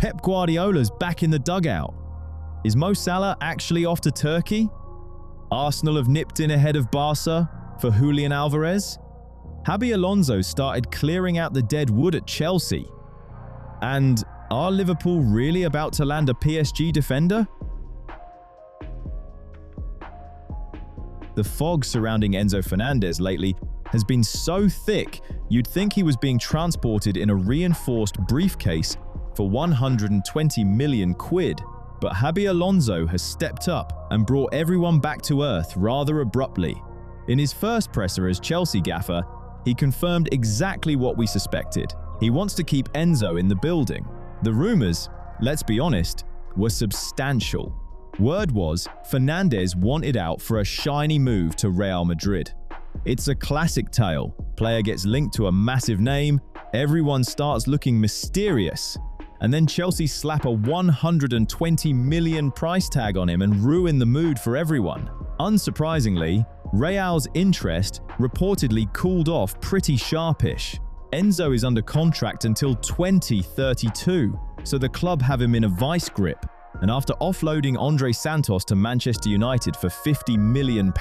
Pep Guardiola's back in the dugout. Is Mo Salah actually off to Turkey? Arsenal have nipped in ahead of Barça for Julian Alvarez. Xabi Alonso started clearing out the dead wood at Chelsea. And are Liverpool really about to land a PSG defender? The fog surrounding Enzo Fernandez lately has been so thick, you'd think he was being transported in a reinforced briefcase for 120 million quid. But Xabi Alonso has stepped up and brought everyone back to earth rather abruptly. In his first presser as Chelsea gaffer, he confirmed exactly what we suspected. He wants to keep Enzo in the building. The rumours, let's be honest, were substantial. Word was Fernandez wanted out for a shiny move to Real Madrid. It's a classic tale. Player gets linked to a massive name, everyone starts looking mysterious, and then Chelsea slap a 120 million price tag on him and ruin the mood for everyone. Unsurprisingly, Real's interest reportedly cooled off pretty sharpish. Enzo is under contract until 2032, so the club have him in a vice grip. And after offloading Andre Santos to Manchester United for £50 million,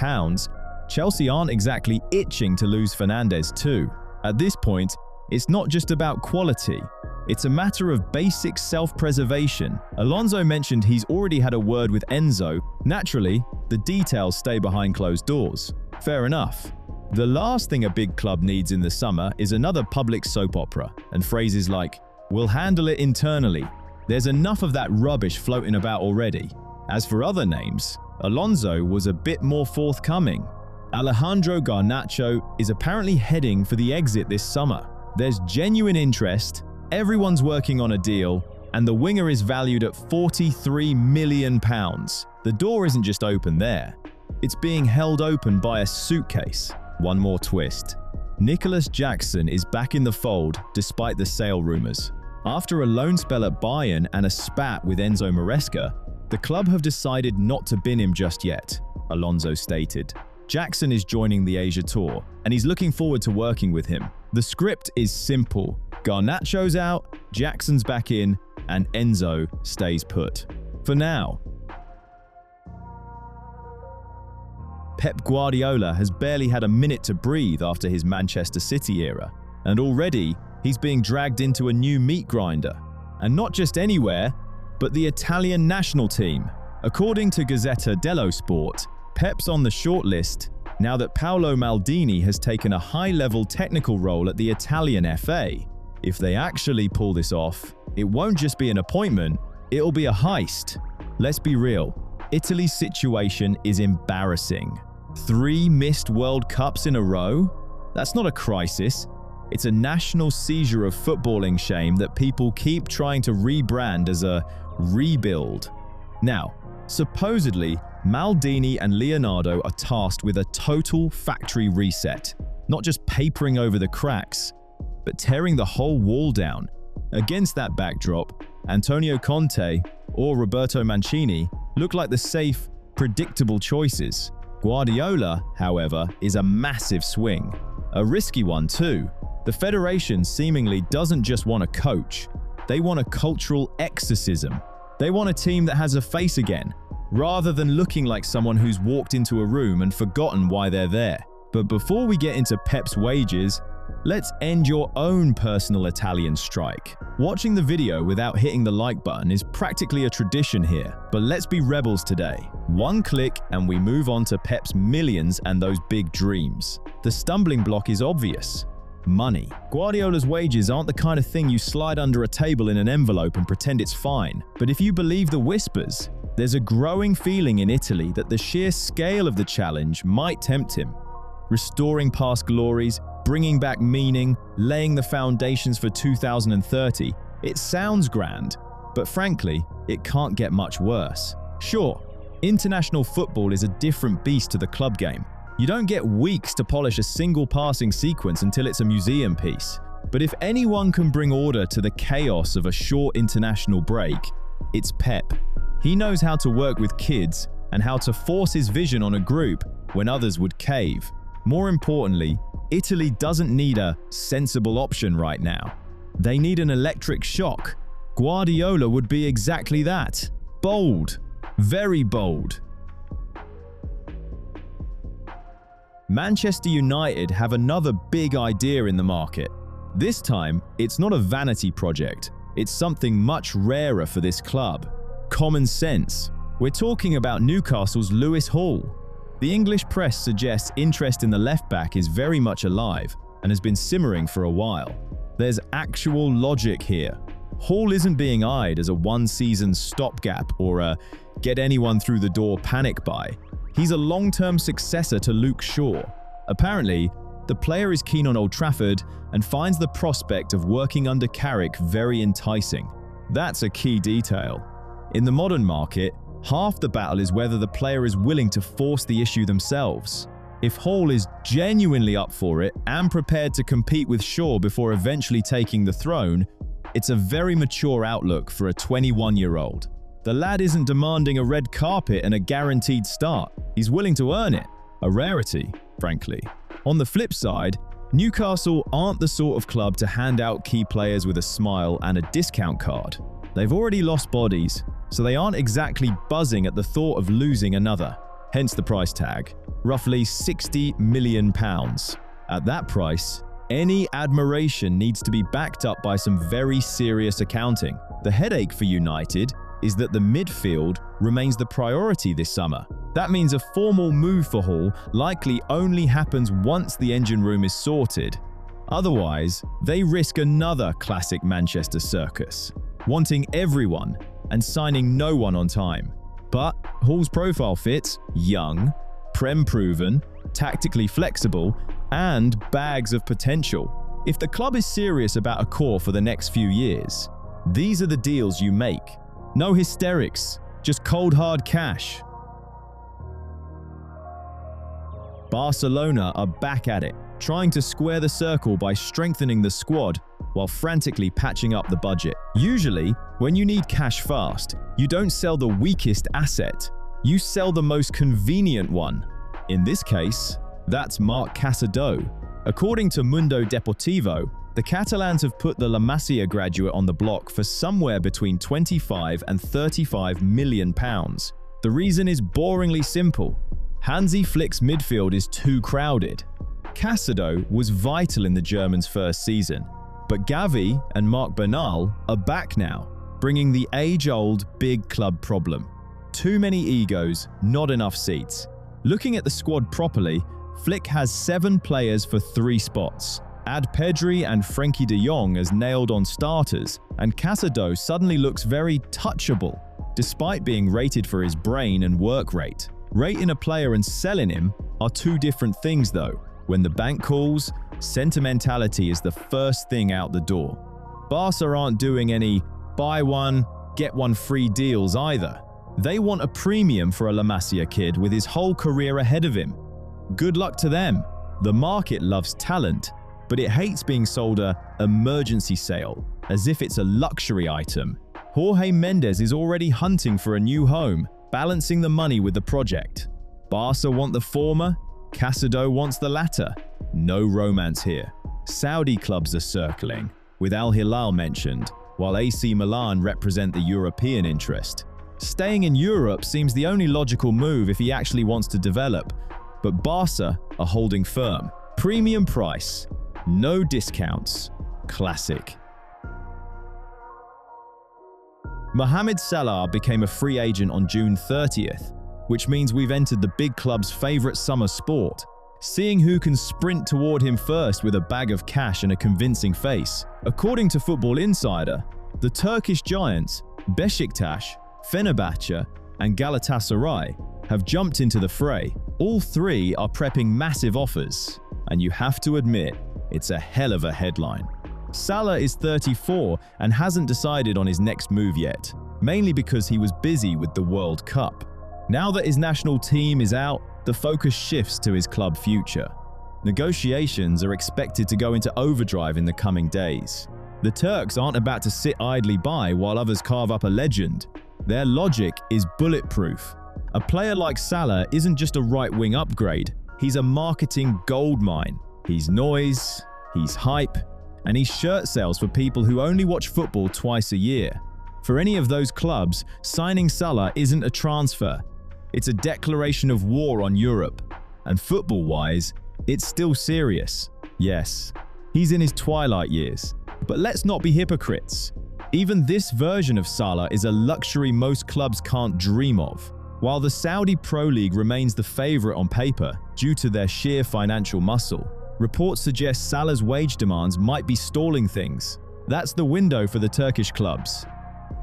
Chelsea aren't exactly itching to lose Fernandez too. At this point, it's not just about quality. It's a matter of basic self-preservation. Alonso mentioned he's already had a word with Enzo. Naturally, the details stay behind closed doors. Fair enough. The last thing a big club needs in the summer is another public soap opera, and phrases like, "We'll handle it internally." There's enough of that rubbish floating about already. As for other names, Alonso was a bit more forthcoming. Alejandro Garnacho is apparently heading for the exit this summer. There's genuine interest, everyone's working on a deal, and the winger is valued at £43 million. The door isn't just open there. It's being held open by a suitcase. One more twist. Nicholas Jackson is back in the fold despite the sale rumours. After a loan spell at Bayern and a spat with Enzo Maresca, the club have decided not to bin him just yet, Alonso stated. Jackson is joining the Asia tour, and he's looking forward to working with him. The script is simple. Garnacho's out, Jackson's back in, and Enzo stays put. For now. Pep Guardiola has barely had a minute to breathe after his Manchester City era, and already he's being dragged into a new meat grinder. And not just anywhere, but the Italian national team. According to Gazzetta dello Sport, Pep's on the shortlist now that Paolo Maldini has taken a high-level technical role at the Italian FA. If they actually pull this off, it won't just be an appointment, it'll be a heist. Let's be real, Italy's situation is embarrassing. 3 missed World Cups in a row? That's not a crisis. It's a national seizure of footballing shame that people keep trying to rebrand as a rebuild. Now, supposedly, Maldini and Leonardo are tasked with a total factory reset, not just papering over the cracks, but tearing the whole wall down. Against that backdrop, Antonio Conte or Roberto Mancini look like the safe, predictable choices. Guardiola, however, is a massive swing. A risky one too. The federation seemingly doesn't just want a coach, they want a cultural exorcism. They want a team that has a face again, rather than looking like someone who's walked into a room and forgotten why they're there. But before we get into Pep's wages, let's end your own personal Italian strike. Watching the video without hitting the like button is practically a tradition here, but let's be rebels today. One click and we move on to Pep's millions and those big dreams. The stumbling block is obvious. Money. Guardiola's wages aren't the kind of thing you slide under a table in an envelope and pretend it's fine. But if you believe the whispers, there's a growing feeling in Italy that the sheer scale of the challenge might tempt him. Restoring past glories, bringing back meaning, laying the foundations for 2030. It sounds grand, but frankly, it can't get much worse. Sure, international football is a different beast to the club game. You don't get weeks to polish a single passing sequence until it's a museum piece. But if anyone can bring order to the chaos of a short international break, it's Pep. He knows how to work with kids and how to force his vision on a group when others would cave. More importantly, Italy doesn't need a sensible option right now. They need an electric shock. Guardiola would be exactly that. Bold. Very bold. Manchester United have another big idea in the market. This time, it's not a vanity project. It's something much rarer for this club. Common sense. We're talking about Newcastle's Lewis Hall. The English press suggests interest in the left-back is very much alive and has been simmering for a while. There's actual logic here. Hall isn't being eyed as a one-season stopgap or a get-anyone-through-the-door panic buy. He's a long-term successor to Luke Shaw. Apparently, the player is keen on Old Trafford and finds the prospect of working under Carrick very enticing. That's a key detail. In the modern market, half the battle is whether the player is willing to force the issue themselves. If Hall is genuinely up for it and prepared to compete with Shaw before eventually taking the throne, it's a very mature outlook for a 21-year-old. The lad isn't demanding a red carpet and a guaranteed start. He's willing to earn it. A rarity, frankly. On the flip side, Newcastle aren't the sort of club to hand out key players with a smile and a discount card. They've already lost bodies, so they aren't exactly buzzing at the thought of losing another. Hence the price tag, roughly £60 million. At that price, any admiration needs to be backed up by some very serious accounting. The headache for United is that the midfield remains the priority this summer. That means a formal move for Hall likely only happens once the engine room is sorted. Otherwise, they risk another classic Manchester circus, wanting everyone and signing no one on time. But Hall's profile fits: young, Prem-proven, tactically flexible, and bags of potential. If the club is serious about a core for the next few years, these are the deals you make. No hysterics, just cold hard cash. Barcelona are back at it, trying to square the circle by strengthening the squad while frantically patching up the budget. Usually, when you need cash fast, you don't sell the weakest asset, you sell the most convenient one. In this case, that's Marc Casado. According to Mundo Deportivo, the Catalans have put the La Masia graduate on the block for somewhere between £25 and £35 million. The reason is boringly simple. Hansi Flick's midfield is too crowded. Casado was vital in the Germans' first season, but Gavi and Marc Bernal are back now, bringing the age-old big club problem. Too many egos, not enough seats. Looking at the squad properly, Flick has 7 players for 3 spots. Add Pedri and Frenkie de Jong as nailed-on starters, and Casado suddenly looks very touchable, despite being rated for his brain and work rate. Rating a player and selling him are two different things though. When the bank calls, sentimentality is the first thing out the door. Barca aren't doing any buy one, get one free deals either. They want a premium for a La Masia kid with his whole career ahead of him. Good luck to them. The market loves talent, but it hates being sold a emergency sale, as if it's a luxury item. Jorge Mendes is already hunting for a new home, balancing the money with the project. Barca want the former, Casado wants the latter. No romance here. Saudi clubs are circling, with Al Hilal mentioned, while AC Milan represent the European interest. Staying in Europe seems the only logical move if he actually wants to develop, but Barca are holding firm. Premium price, no discounts. Classic. Mohamed Salah became a free agent on June 30th, which means we've entered the big club's favorite summer sport, seeing who can sprint toward him first with a bag of cash and a convincing face. According to Football Insider, the Turkish giants, Beşiktaş, Fenerbahçe, and Galatasaray, have jumped into the fray. All three are prepping massive offers, and you have to admit, it's a hell of a headline. Salah is 34 and hasn't decided on his next move yet, mainly because he was busy with the World Cup. Now that his national team is out, the focus shifts to his club future. Negotiations are expected to go into overdrive in the coming days. The Turks aren't about to sit idly by while others carve up a legend. Their logic is bulletproof. A player like Salah isn't just a right-wing upgrade, he's a marketing goldmine. He's noise, he's hype, and he's shirt sales for people who only watch football twice a year. For any of those clubs, signing Salah isn't a transfer. It's a declaration of war on Europe. And football-wise, it's still serious. Yes, he's in his twilight years. But let's not be hypocrites. Even this version of Salah is a luxury most clubs can't dream of. While the Saudi Pro League remains the favorite on paper due to their sheer financial muscle, reports suggest Salah's wage demands might be stalling things. That's the window for the Turkish clubs.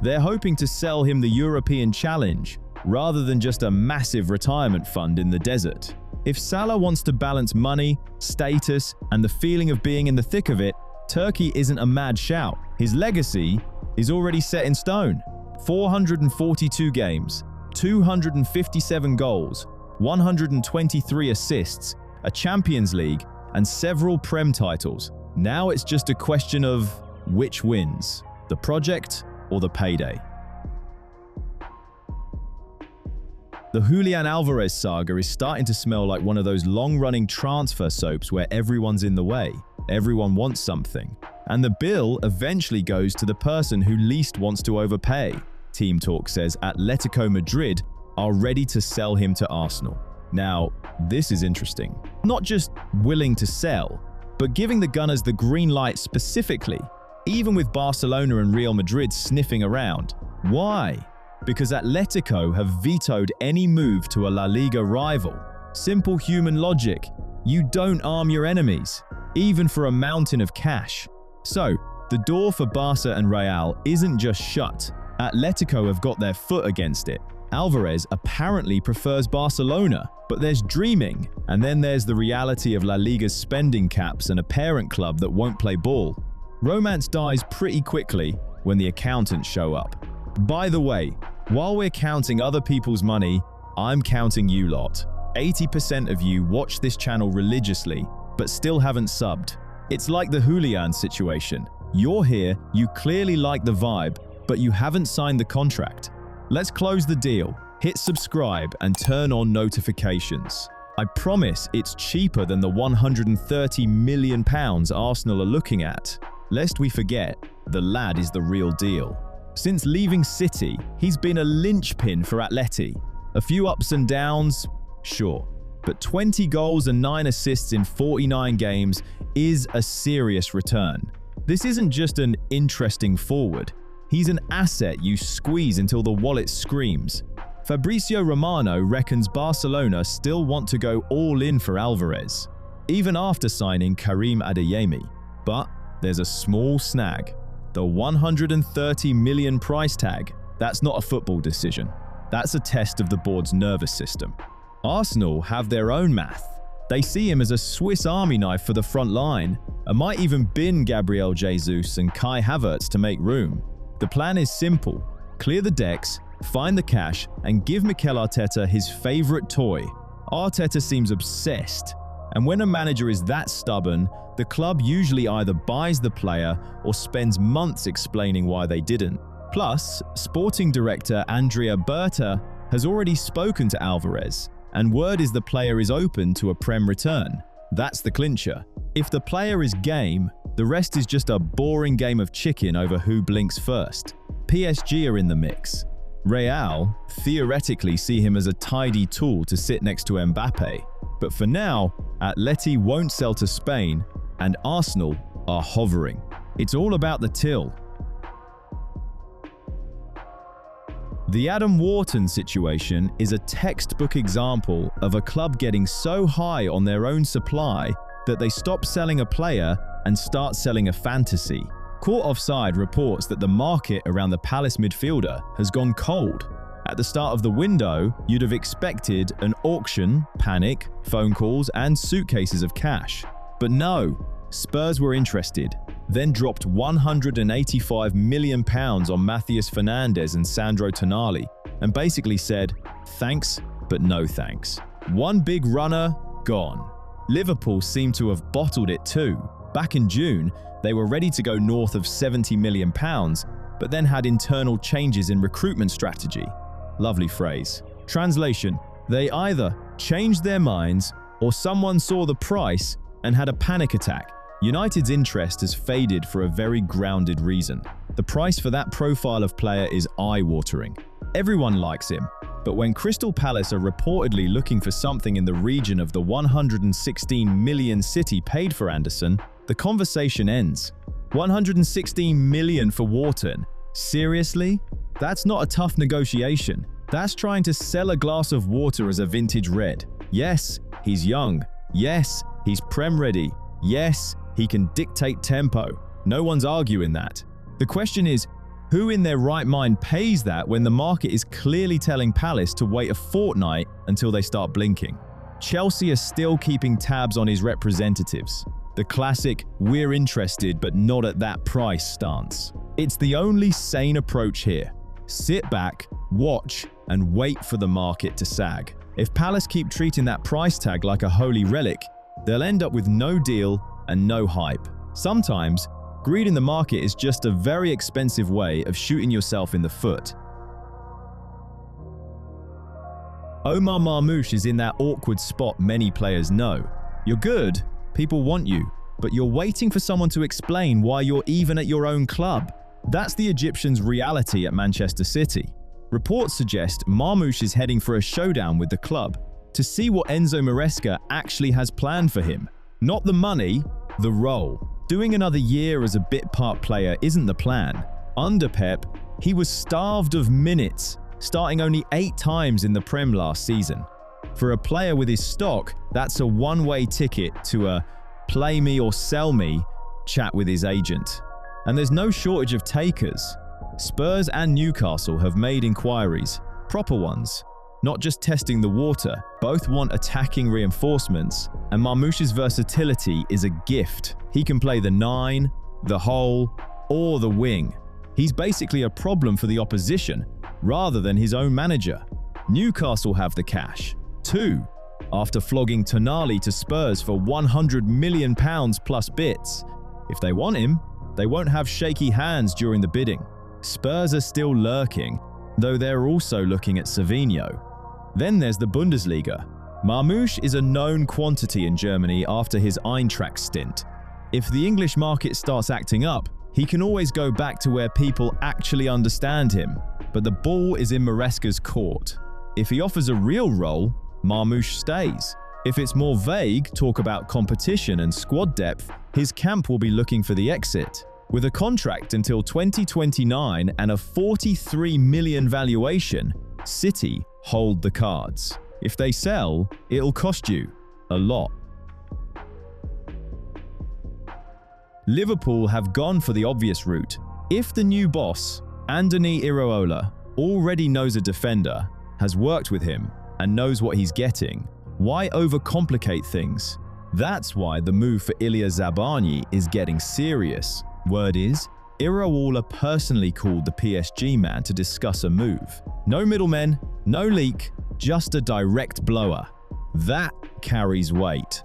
They're hoping to sell him the European challenge, rather than just a massive retirement fund in the desert. If Salah wants to balance money, status, and the feeling of being in the thick of it, Turkey isn't a mad shout. His legacy is already set in stone. 442 games, 257 goals, 123 assists, a Champions League, and several Prem titles. Now it's just a question of which wins, the project or the payday. The Julian Alvarez saga is starting to smell like one of those long-running transfer soaps where everyone's in the way, everyone wants something, and the bill eventually goes to the person who least wants to overpay. Team Talk says Atletico Madrid are ready to sell him to Arsenal. Now, this is interesting. Not just willing to sell, but giving the Gunners the green light specifically, even with Barcelona and Real Madrid sniffing around. Why? Because Atletico have vetoed any move to a La Liga rival. Simple human logic. You don't arm your enemies, even for a mountain of cash. So, the door for Barça and Real isn't just shut. Atletico have got their foot against it. Alvarez apparently prefers Barcelona, but there's dreaming, and then there's the reality of La Liga's spending caps and a parent club that won't play ball. Romance dies pretty quickly when the accountants show up. By the way, while we're counting other people's money, I'm counting you lot. 80% of you watch this channel religiously, but still haven't subbed. It's like the Julian situation. You're here, you clearly like the vibe, but you haven't signed the contract. Let's close the deal. Hit subscribe and turn on notifications. I promise it's cheaper than the £130 million Arsenal are looking at. Lest we forget, the lad is the real deal. Since leaving City, he's been a linchpin for Atleti. A few ups and downs, sure, but 20 goals and 9 assists in 49 games is a serious return. This isn't just an interesting forward. He's an asset you squeeze until the wallet screams. Fabrizio Romano reckons Barcelona still want to go all in for Alvarez, even after signing Karim Adeyemi. But there's a small snag. The $130 million price tag. That's not a football decision. That's a test of the board's nervous system. Arsenal have their own math. They see him as a Swiss Army knife for the front line, and might even bin Gabriel Jesus and Kai Havertz to make room. The plan is simple. Clear the decks, find the cash, and give Mikel Arteta his favorite toy. Arteta seems obsessed, and when a manager is that stubborn, the club usually either buys the player or spends months explaining why they didn't. Plus, sporting director Andrea Berta has already spoken to Alvarez, and word is the player is open to a Prem return. That's the clincher. If the player is game, the rest is just a boring game of chicken over who blinks first. PSG are in the mix. Real theoretically see him as a tidy tool to sit next to Mbappe, but for now, Atleti won't sell to Spain, and Arsenal are hovering. It's all about the till. The Adam Wharton situation is a textbook example of a club getting so high on their own supply that they stop selling a player and start selling a fantasy. Caught Offside reports that the market around the Palace midfielder has gone cold. At the start of the window, you'd have expected an auction, panic, phone calls, and suitcases of cash. But no, Spurs were interested, then dropped £185 million on Matheus Fernandes and Sandro Tonali, and basically said, thanks, but no thanks. One big runner, gone. Liverpool seem to have bottled it too. Back in June, they were ready to go north of £70 million, but then had internal changes in recruitment strategy. Lovely phrase. Translation, they either changed their minds or someone saw the price and had a panic attack. United's interest has faded for a very grounded reason. The price for that profile of player is eye-watering. Everyone likes him, but when Crystal Palace are reportedly looking for something in the region of the 116 million City paid for Anderson, the conversation ends. 116 million for Wharton? Seriously? That's not a tough negotiation. That's trying to sell a glass of water as a vintage red. Yes, he's young. Yes, he's Prem ready. Yes, he can dictate tempo. No one's arguing that. The question is, who in their right mind pays that when the market is clearly telling Palace to wait a fortnight until they start blinking? Chelsea are still keeping tabs on his representatives. The classic, we're interested but not at that price stance. It's the only sane approach here. Sit back, watch, and wait for the market to sag. If Palace keep treating that price tag like a holy relic, they'll end up with no deal and no hype. Sometimes, greed in the market is just a very expensive way of shooting yourself in the foot. Omar Marmoush is in that awkward spot many players know. You're good, people want you, but you're waiting for someone to explain why you're even at your own club. That's the Egyptian's reality at Manchester City. Reports suggest Marmoush is heading for a showdown with the club to see what Enzo Maresca actually has planned for him. Not the money, the role. Doing another year as a bit part player isn't the plan. Under Pep, he was starved of minutes, starting only 8 times in the Prem last season. For a player with his stock, that's a one-way ticket to a play me or sell me chat with his agent. And there's no shortage of takers. Spurs and Newcastle have made inquiries, proper ones, not just testing the water. Both want attacking reinforcements, and Marmoush's versatility is a gift. He can play the 9, the hole, or the wing. He's basically a problem for the opposition, rather than his own manager. Newcastle have the cash, too, after flogging Tonali to Spurs for £100 million plus bits. If they want him, they won't have shaky hands during the bidding. Spurs are still lurking, though they're also looking at Savinho. Then there's the Bundesliga. Marmoush is a known quantity in Germany after his Eintracht stint. If the English market starts acting up, he can always go back to where people actually understand him, but the ball is in Maresca's court. If he offers a real role, Marmoush stays. If it's more vague, talk about competition and squad depth, his camp will be looking for the exit. With a contract until 2029 and a 43 million valuation, City hold the cards. If they sell, it'll cost you a lot. Liverpool have gone for the obvious route. If the new boss, Andoni Iraola, already knows a defender, has worked with him, and knows what he's getting, why overcomplicate things? That's why the move for Ilya ZABARNYI is getting serious. Word is, Iraola personally called the PSG man to discuss a move. No middlemen, no leak, just a direct blower. That carries weight.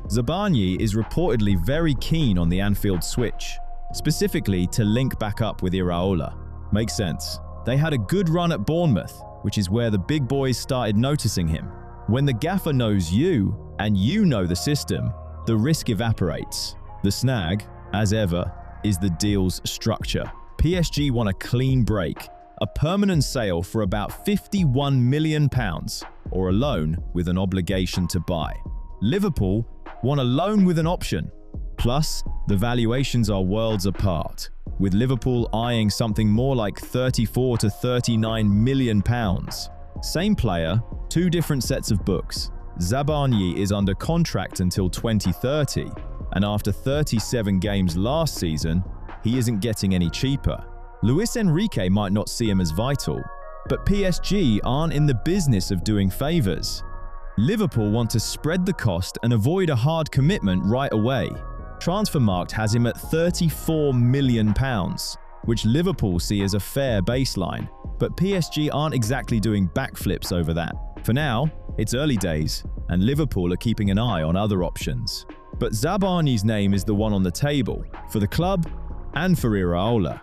ZABARNYI is reportedly very keen on the Anfield switch, specifically to link back up with Iraola. Makes sense. They had a good run at Bournemouth, which is where the big boys started noticing him. When the gaffer knows you, and you know the system, the risk evaporates. The snag, as ever, is the deal's structure. PSG want a clean break, a permanent sale for about £51 million, or a loan with an obligation to buy. Liverpool want a loan with an option. Plus, the valuations are worlds apart, with Liverpool eyeing something more like £34 to £39 million. Same player, 2 different sets of books. ZABARNYI is under contract until 2030, and after 37 games last season, he isn't getting any cheaper. Luis Enrique might not see him as vital, but PSG aren't in the business of doing favours. Liverpool want to spread the cost and avoid a hard commitment right away. Transfermarkt has him at £34 million, which Liverpool see as a fair baseline, but PSG aren't exactly doing backflips over that. For now, it's early days, and Liverpool are keeping an eye on other options. But ZABARNYI's name is the one on the table, for the club and for Iraola.